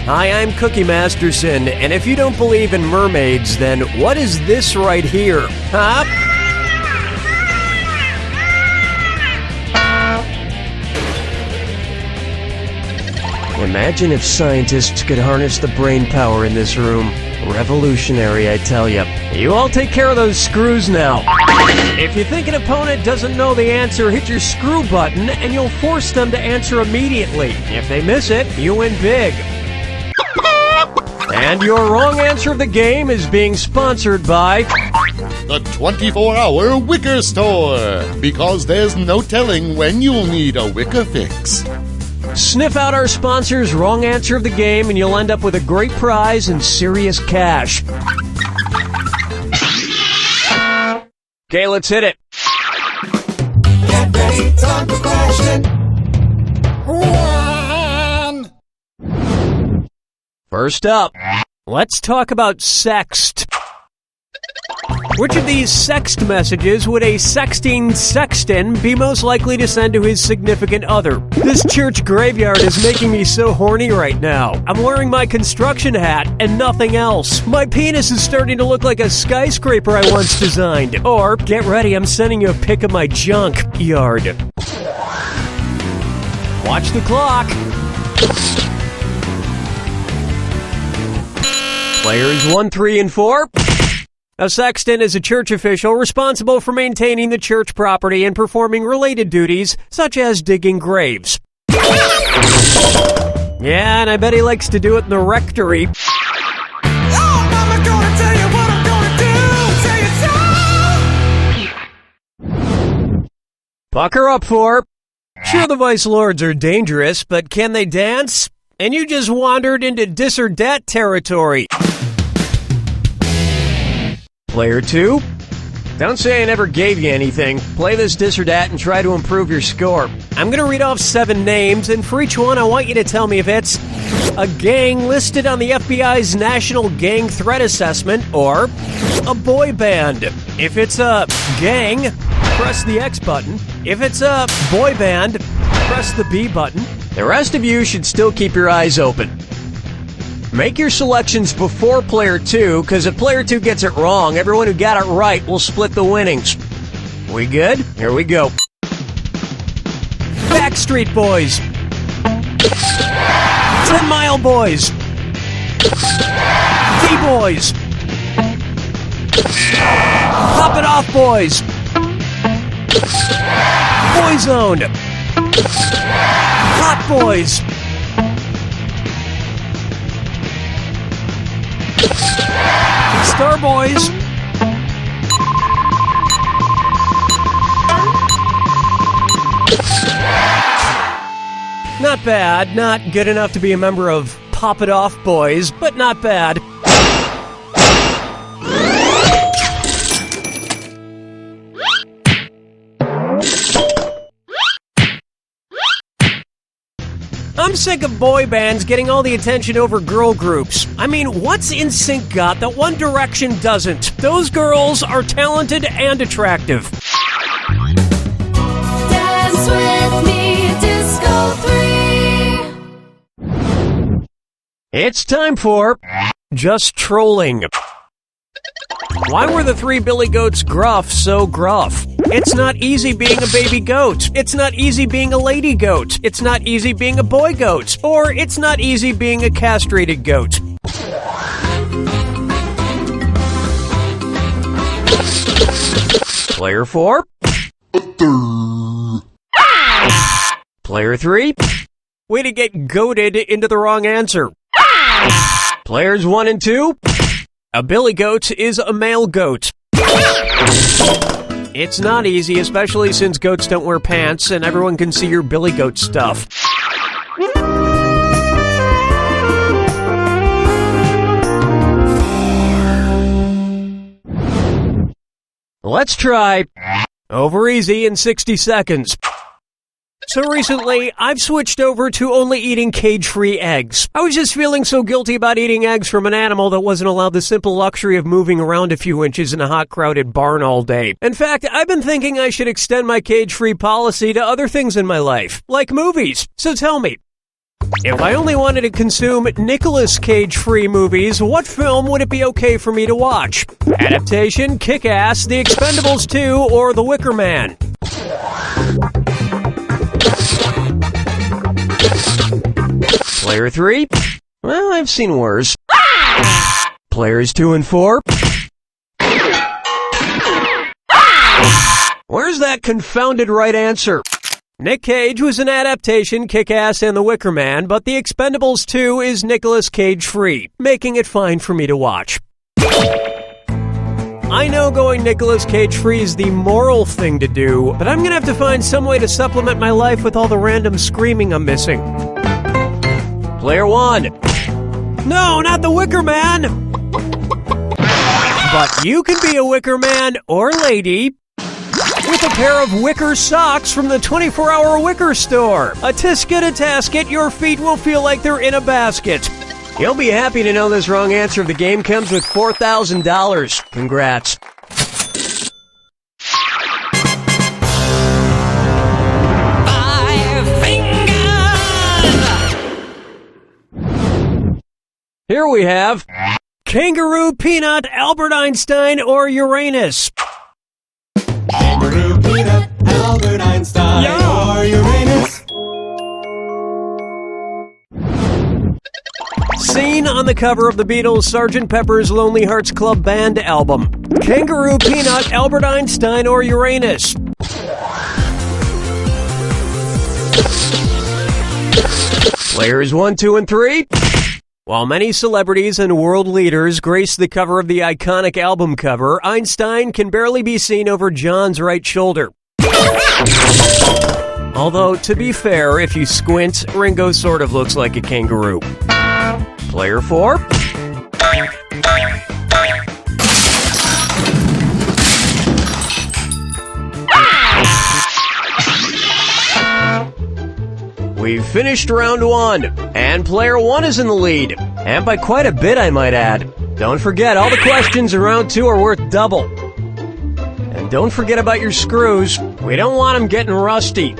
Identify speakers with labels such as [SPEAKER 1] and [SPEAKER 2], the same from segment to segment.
[SPEAKER 1] Hi, I'm Cookie Masterson, and if you don't believe in mermaids, then what is this right here? Huh? Imagine if scientists could harness the brain power in this room. Revolutionary, I tell ya. You all take care of those screws now. If you think an opponent doesn't know the answer, hit your screw button and you'll force them to answer immediately. If they miss it, you win big. And your wrong answer of the game is being sponsored by
[SPEAKER 2] the 24-hour Wicker store, because there's no telling when you'll need a Wicker fix.
[SPEAKER 1] Sniff out our sponsor's wrong answer of the game and you'll end up with a great prize and serious cash. Okay, let's hit it.
[SPEAKER 3] Get ready, time for question 1.
[SPEAKER 1] First up, let's talk about sext. Which of these sext messages would a sexting sexton be most likely to send to his significant other? This church graveyard is making me so horny right now. I'm wearing my construction hat and nothing else. My penis is starting to look like a skyscraper I once designed. Or, get ready, I'm sending you a pic of my junk yard. Watch the clock. Players 1, 3, and 4. A sexton is a church official responsible for maintaining the church property and performing related duties, such as digging graves. Yeah, and I bet he likes to do it in the rectory.
[SPEAKER 3] Oh, Mama gonna tell you what I'm gonna do. Say it so.
[SPEAKER 1] Pucker up, 4. Sure, the Vice Lords are dangerous, but can they dance? And you just wandered into dis or dat territory. Player 2. Don't say I never gave you anything. Play this dis or dat and try to improve your score. I'm gonna read off 7 names, and for each one I want you to tell me if it's a gang listed on the FBI's National Gang Threat Assessment or a boy band. If it's a gang, press the X button. If it's a boy band, press the B button. The rest of you should still keep your eyes open. Make your selections before Player 2, because if Player 2 gets it wrong, everyone who got it right will split the winnings. We good? Here we go. Backstreet Boys. 10 Mile Boys. D-Boys. Pop It Off Boys. Boyzone. Hot Boys. Star Boys. Not bad. Not good enough to be a member of Pop It Off Boys, but not bad. I'm sick of boy bands getting all the attention over girl groups. I mean, what's NSYNC got that One Direction doesn't? Those girls are talented and attractive.
[SPEAKER 4] Dance with me, Disco 3.
[SPEAKER 1] It's time for Just Trolling. Why were the 3 billy goats gruff so gruff? It's not easy being a baby goat. It's not easy being a lady goat. It's not easy being a boy goat. Or it's not easy being a castrated goat. Player 4. Player 3. Way to get goated into the wrong answer. Players 1 and 2. A billy goat is a male goat. It's not easy, especially since goats don't wear pants and everyone can see your billy goat stuff. Let's try over easy in 60 seconds. So recently, I've switched over to only eating cage-free eggs. I was just feeling so guilty about eating eggs from an animal that wasn't allowed the simple luxury of moving around a few inches in a hot, crowded barn all day. In fact, I've been thinking I should extend my cage-free policy to other things in my life, like movies. So tell me, If I only wanted to consume Nicolas Cage-free movies, what film would it be okay for me to watch? Adaptation, Kick-Ass, The Expendables 2, or The Wicker Man? Player 3? Well, I've seen worse. Players 2 and 4? Where's that confounded right answer? Nick Cage was an adaptation, Kick-Ass and The Wicker Man, but The Expendables 2 is Nicolas Cage-free, making it fine for me to watch. I know going Nicolas Cage-free is the moral thing to do, but I'm gonna have to find some way to supplement my life with all the random screaming I'm missing. Player 1. No, not The Wicker Man! But you can be a Wicker Man or lady with a pair of Wicker socks from the 24-hour Wicker store. A tisket, a tasket, your feet will feel like they're in a basket. You'll be happy to know this wrong answer of the game comes with $4,000. Congrats. Here we have Kangaroo, Peanut, Albert Einstein, or Uranus.
[SPEAKER 3] Kangaroo, Peanut, Albert Einstein, or Uranus.
[SPEAKER 1] Seen on the cover of the Beatles' Sgt. Pepper's Lonely Hearts Club Band album. Kangaroo, Peanut, Albert Einstein, or Uranus. Players 1, 2, and 3. While many celebrities and world leaders grace the cover of the iconic album cover, Einstein can barely be seen over John's right shoulder. Although, to be fair, if you squint, Ringo sort of looks like a kangaroo. Player 4. We've finished round 1, and player 1 is in the lead, and by quite a bit, I might add. Don't forget, all the questions in round 2 are worth double. And don't forget about your screws. We don't want them getting rusty.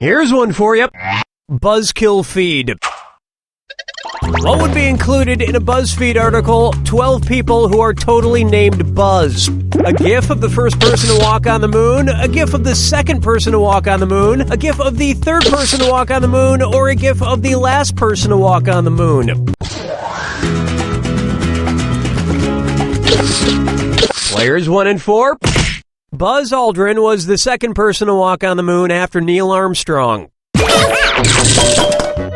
[SPEAKER 1] Here's one for you. Buzzkill feed. What would be included in a BuzzFeed article, 12 people who are totally named Buzz? A gif of the first person to walk on the moon, a gif of the second person to walk on the moon, a gif of the third person to walk on the moon, or a gif of the last person to walk on the moon? Players 1 and 4. Buzz Aldrin was the second person to walk on the moon after Neil Armstrong.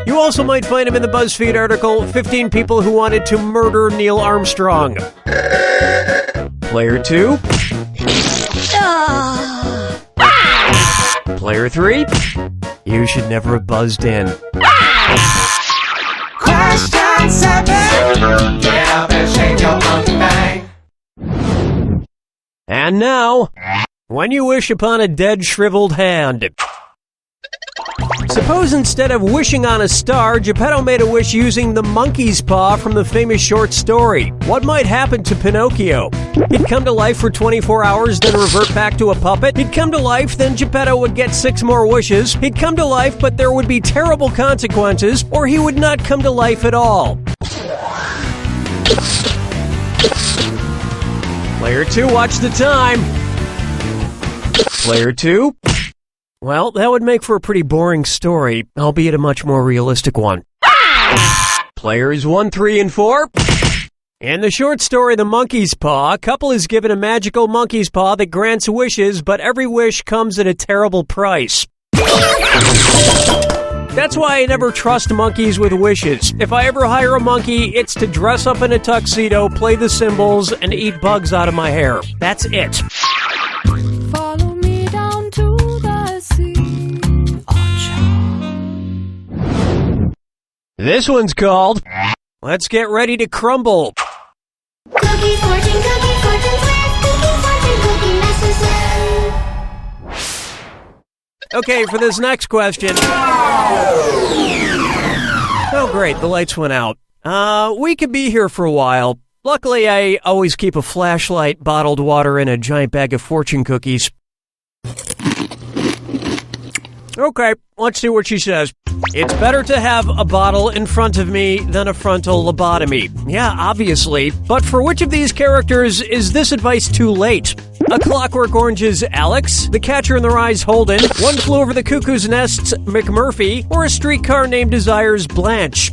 [SPEAKER 1] You also might find him in the BuzzFeed article, 15 people who wanted to murder Neil Armstrong. Player 2. Player 3. You should never have buzzed in.
[SPEAKER 3] Question 7. Get up and shake your monkey bang.
[SPEAKER 1] And now, when you wish upon a dead, shriveled hand. Suppose instead of wishing on a star, Geppetto made a wish using the monkey's paw from the famous short story. What might happen to Pinocchio? He'd come to life for 24 hours, then revert back to a puppet. He'd come to life, then Geppetto would get 6 more wishes. He'd come to life, but there would be terrible consequences, or he would not come to life at all. Player 2, watch the time. Player 2. Well, that would make for a pretty boring story, albeit a much more realistic one. Players 1, 3, and 4. In the short story The Monkey's Paw, a couple is given a magical monkey's paw that grants wishes, but every wish comes at a terrible price. That's why I never trust monkeys with wishes. If I ever hire a monkey, it's to dress up in a tuxedo, play the cymbals, and eat bugs out of my hair. That's it.
[SPEAKER 4] Follow me down to the sea.
[SPEAKER 1] This one's called Let's Get Ready to Crumble.
[SPEAKER 4] Cookie fortune with cookie fortune, cookie masters.
[SPEAKER 1] Okay, for this next question. Oh, great, the lights went out. We could be here for a while. Luckily, I always keep a flashlight, bottled water, and a giant bag of fortune cookies. Okay, let's see what she says. It's better to have a bottle in front of me than a frontal lobotomy. Yeah, obviously. But for which of these characters is this advice too late? A Clockwork Orange's Alex, The Catcher in the Rye's Holden, One Flew Over the Cuckoo's Nest's McMurphy, or A Streetcar Named Desire's Blanche?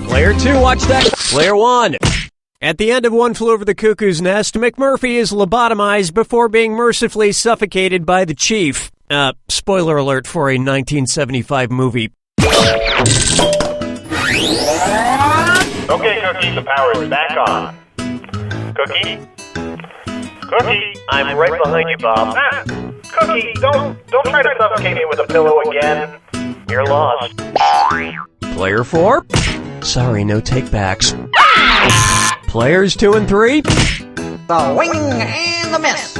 [SPEAKER 1] Player 2, watch that. Player 1. At the end of One Flew Over the Cuckoo's Nest, McMurphy is lobotomized before being mercifully suffocated by the chief. Spoiler alert for a 1975 movie.
[SPEAKER 5] Okay, Cookie, the power is back on. Cookie? Cookie? I'm right behind you, Bob. Cookie, don't try to suffocate me with a pillow again. You're lost.
[SPEAKER 1] Player 4. Sorry, no takebacks. Players 2 and 3.
[SPEAKER 3] The wing and the miss.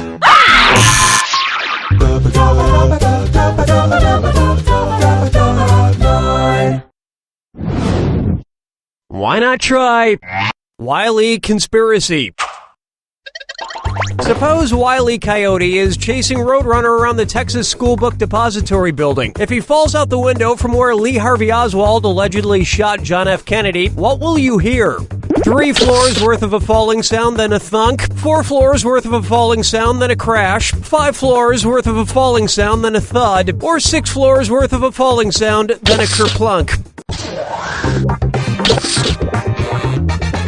[SPEAKER 1] Why not try Wile E. Conspiracy? Suppose Wile E. Coyote is chasing Roadrunner around the Texas School Book Depository building. If he falls out the window from where Lee Harvey Oswald allegedly shot John F. Kennedy, what will you hear? 3 floors worth of a falling sound, then a thunk. 4 floors worth of a falling sound, then a crash. 5 floors worth of a falling sound, then a thud. Or 6 floors worth of a falling sound, then a kerplunk.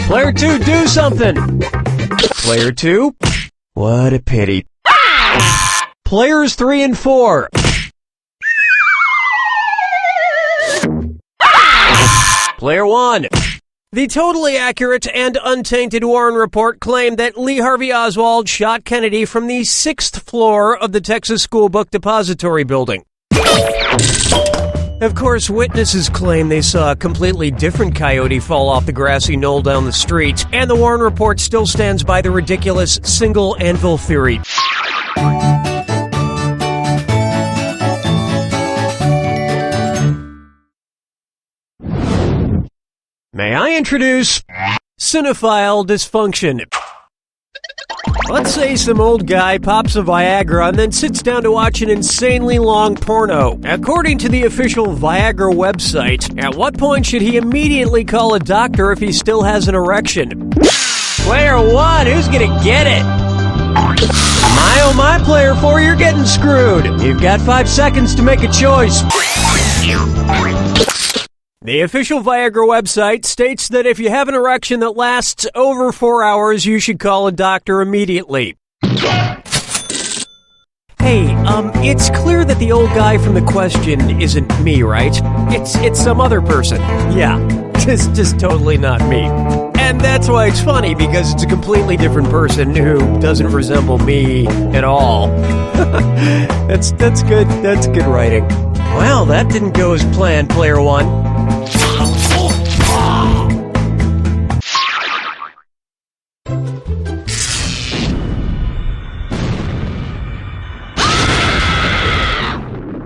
[SPEAKER 1] Player 2, do something! Player 2? What a pity. Players 3 and 4. Player 1. The totally accurate and untainted Warren Report claimed that Lee Harvey Oswald shot Kennedy from the 6th floor of the Texas School Book Depository building. Of course, witnesses claim they saw a completely different coyote fall off the grassy knoll down the street, and the Warren Report still stands by the ridiculous single anvil theory. May I introduce cinephile dysfunction? Let's say some old guy pops a Viagra and then sits down to watch an insanely long porno. According to the official Viagra website, at what point should he immediately call a doctor if he still has an erection? Player 1, who's gonna get it? My oh my, Player 4, you're getting screwed. You've got 5 seconds to make a choice. The official Viagra website states that if you have an erection that lasts over 4 hours, you should call a doctor immediately. Hey, it's clear that the old guy from the question isn't me, right? It's some other person. Yeah, just totally not me. And that's why it's funny, because it's a completely different person who doesn't resemble me at all. That's good. That's good writing. Well, that didn't go as planned, Player 1.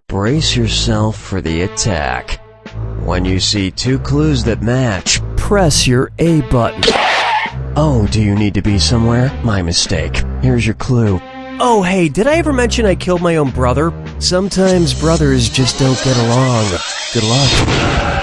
[SPEAKER 1] Brace yourself for the attack. When you see 2 clues that match, press your A button. Oh, do you need to be somewhere? My mistake. Here's your clue. Oh, hey, did I ever mention I killed my own brother? Sometimes brothers just don't get along. Good luck.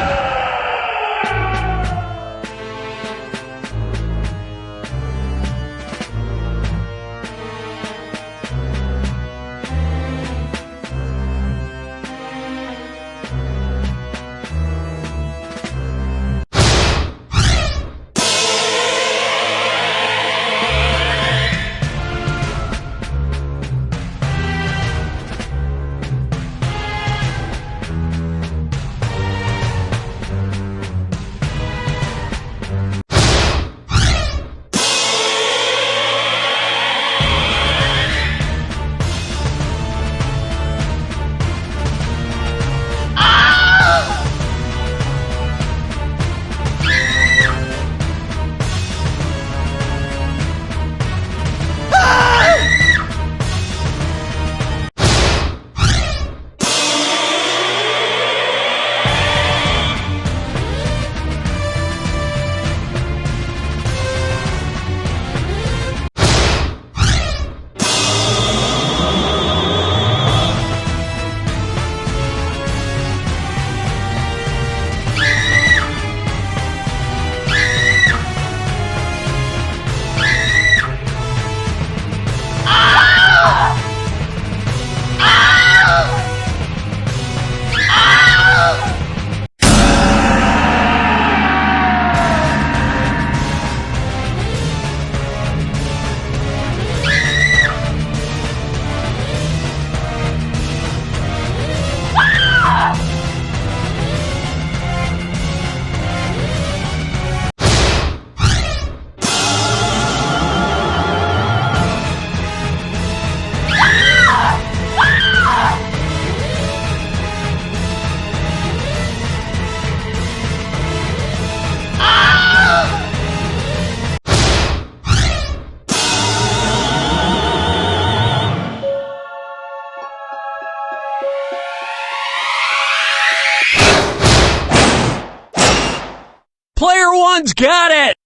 [SPEAKER 1] Player one's got it!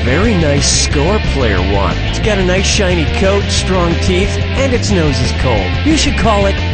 [SPEAKER 1] Very nice score, player one. It's got a nice shiny coat, strong teeth, and its nose is cold. You should call it